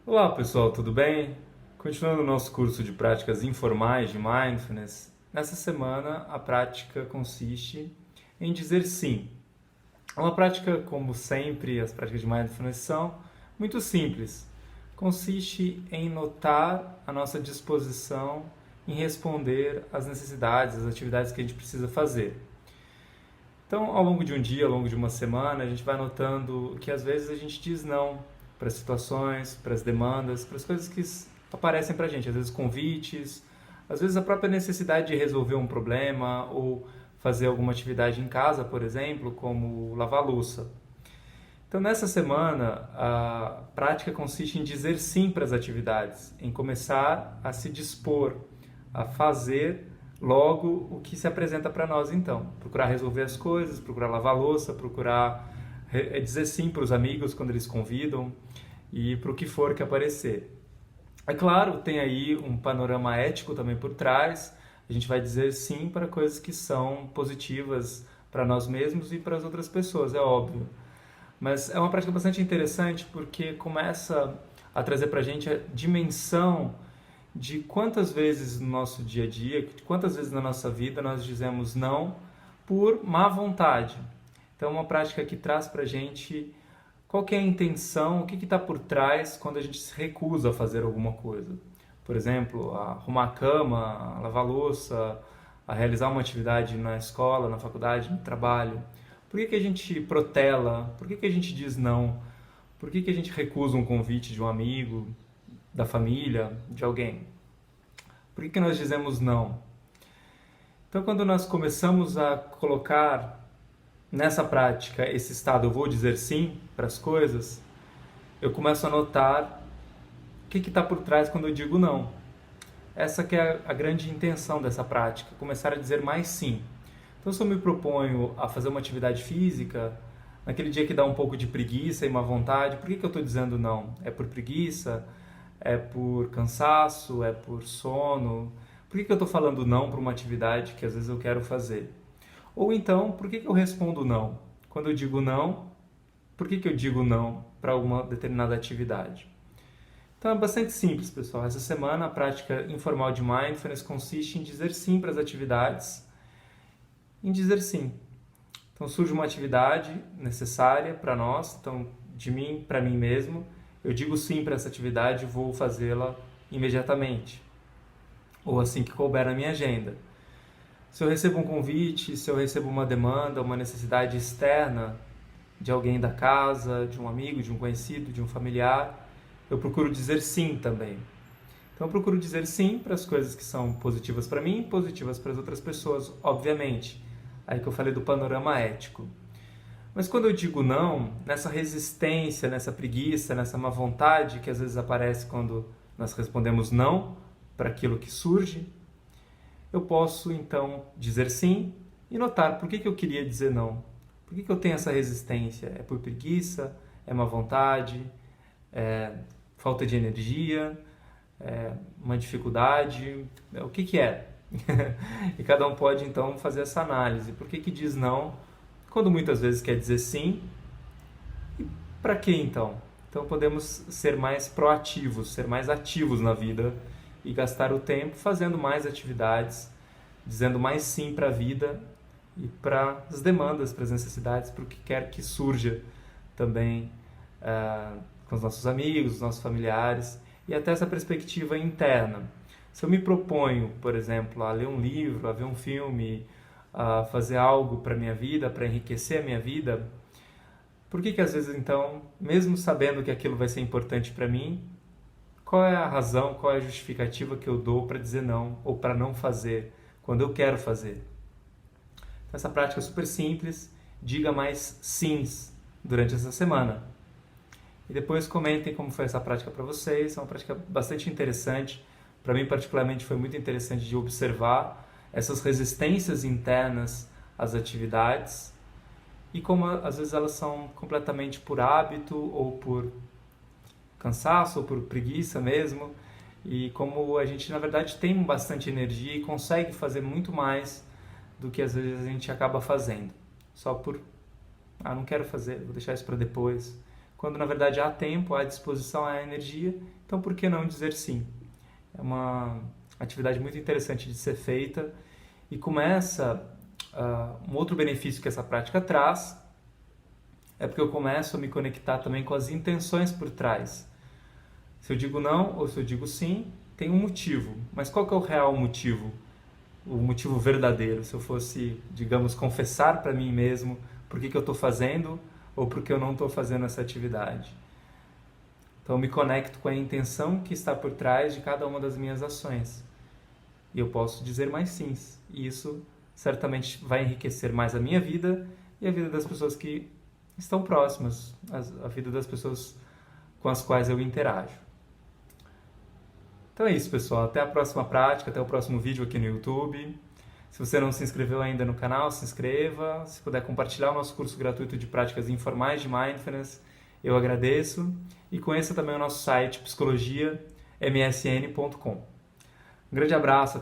Olá pessoal, tudo bem? Continuando o nosso curso de práticas informais de Mindfulness, nessa semana a prática consiste em dizer sim. É uma prática, como sempre, as práticas de Mindfulness são muito simples. Consiste em notar a nossa disposição em responder às necessidades, às atividades que a gente precisa fazer. Então, ao longo de um dia, ao longo de uma semana, a gente vai notando que às vezes a gente diz não para as situações, para as demandas, para as coisas que aparecem para a gente. Às vezes convites, às vezes a própria necessidade de resolver um problema ou fazer alguma atividade em casa, por exemplo, como lavar louça. Então, nessa semana, a prática consiste em dizer sim para as atividades, em começar a se dispor a fazer logo o que se apresenta para nós, então. Procurar resolver as coisas, procurar lavar a louça, procurar dizer sim para os amigos quando eles convidam e para o que for que aparecer. É claro, tem aí um panorama ético também por trás. A gente vai dizer sim para coisas que são positivas para nós mesmos e para as outras pessoas, é óbvio. Mas é uma prática bastante interessante porque começa a trazer para a gente a dimensão de quantas vezes no nosso dia a dia, quantas vezes na nossa vida nós dizemos não por má vontade. Então, é uma prática que traz para a gente qual que é a intenção, o que está por trás quando a gente se recusa a fazer alguma coisa. Por exemplo, a arrumar a cama, a lavar a louça, a realizar uma atividade na escola, na faculdade, no trabalho. Por que a gente protela? Por que a gente diz não? Por que a gente recusa um convite de um amigo, da família, de alguém? Por que nós dizemos não? Então, quando nós começamos a colocar nessa prática esse estado, eu vou dizer sim para as coisas, eu começo a notar o que está por trás quando eu digo não. Essa que é a grande intenção dessa prática, começar a dizer mais sim. Então, se eu me proponho a fazer uma atividade física, naquele dia que dá um pouco de preguiça e má vontade, por que eu estou dizendo não? É por preguiça? É por cansaço? É por sono? Por que eu estou falando não para uma atividade que às vezes eu quero fazer? Ou então, por que eu respondo não? Quando eu digo não, por que eu digo não para alguma determinada atividade? Então é bastante simples, pessoal. Essa semana a prática informal de Mindfulness consiste em dizer sim para as atividades, em dizer sim. Então surge uma atividade necessária para nós, então de mim para mim mesmo, eu digo sim para essa atividade e vou fazê-la imediatamente, ou assim que couber na minha agenda. Se eu recebo um convite, se eu recebo uma demanda, uma necessidade externa de alguém da casa, de um amigo, de um conhecido, de um familiar, eu procuro dizer sim também. Então eu procuro dizer sim para as coisas que são positivas para mim e positivas para as outras pessoas, obviamente. Aí que eu falei do panorama ético. Mas quando eu digo não, nessa resistência, nessa preguiça, nessa má vontade que às vezes aparece quando nós respondemos não para aquilo que surge, eu posso então dizer sim e notar por que eu queria dizer não. Por que eu tenho essa resistência? É por preguiça? É má vontade? É falta de energia? É uma dificuldade? O que é? E cada um pode então fazer essa análise. Por que diz não quando muitas vezes quer dizer sim? E para que então? Então podemos ser mais proativos, ser mais ativos na vida e gastar o tempo fazendo mais atividades, dizendo mais sim para a vida e para as demandas, para as necessidades, para o que quer que surja também com os nossos amigos, os nossos familiares e até essa perspectiva interna. Se eu me proponho, por exemplo, a ler um livro, a ver um filme, a fazer algo para a minha vida, para enriquecer a minha vida, por que às vezes então, mesmo sabendo que aquilo vai ser importante para mim, qual é a razão, qual é a justificativa que eu dou para dizer não ou para não fazer quando eu quero fazer? Então, essa prática é super simples, diga mais sims durante essa semana. E depois comentem como foi essa prática para vocês, é uma prática bastante interessante. Para mim, particularmente, foi muito interessante de observar essas resistências internas às atividades e como às vezes elas são completamente por hábito ou por cansaço ou por preguiça mesmo, e como a gente na verdade tem bastante energia e consegue fazer muito mais do que às vezes a gente acaba fazendo, só por não quero fazer, vou deixar isso para depois. quando na verdade há tempo, há disposição, há energia, então por que não dizer sim? É uma atividade muito interessante de ser feita e começa um outro benefício que essa prática traz é porque eu começo a me conectar também com as intenções por trás. Se eu digo não ou se eu digo sim, tem um motivo, mas qual que é o real motivo? O motivo verdadeiro, se eu fosse, digamos, confessar para mim mesmo por que eu estou fazendo ou por que eu não estou fazendo essa atividade. Então eu me conecto com a intenção que está por trás de cada uma das minhas ações. E eu posso dizer mais sims. E isso certamente vai enriquecer mais a minha vida e a vida das pessoas que estão próximas, a vida das pessoas com as quais eu interajo. Então é isso, pessoal. Até a próxima prática, até o próximo vídeo aqui no YouTube. Se você não se inscreveu ainda no canal, se inscreva. Se puder compartilhar o nosso curso gratuito de práticas informais de Mindfulness, eu agradeço. E conheça também o nosso site psicologiamsn.com. Um grande abraço.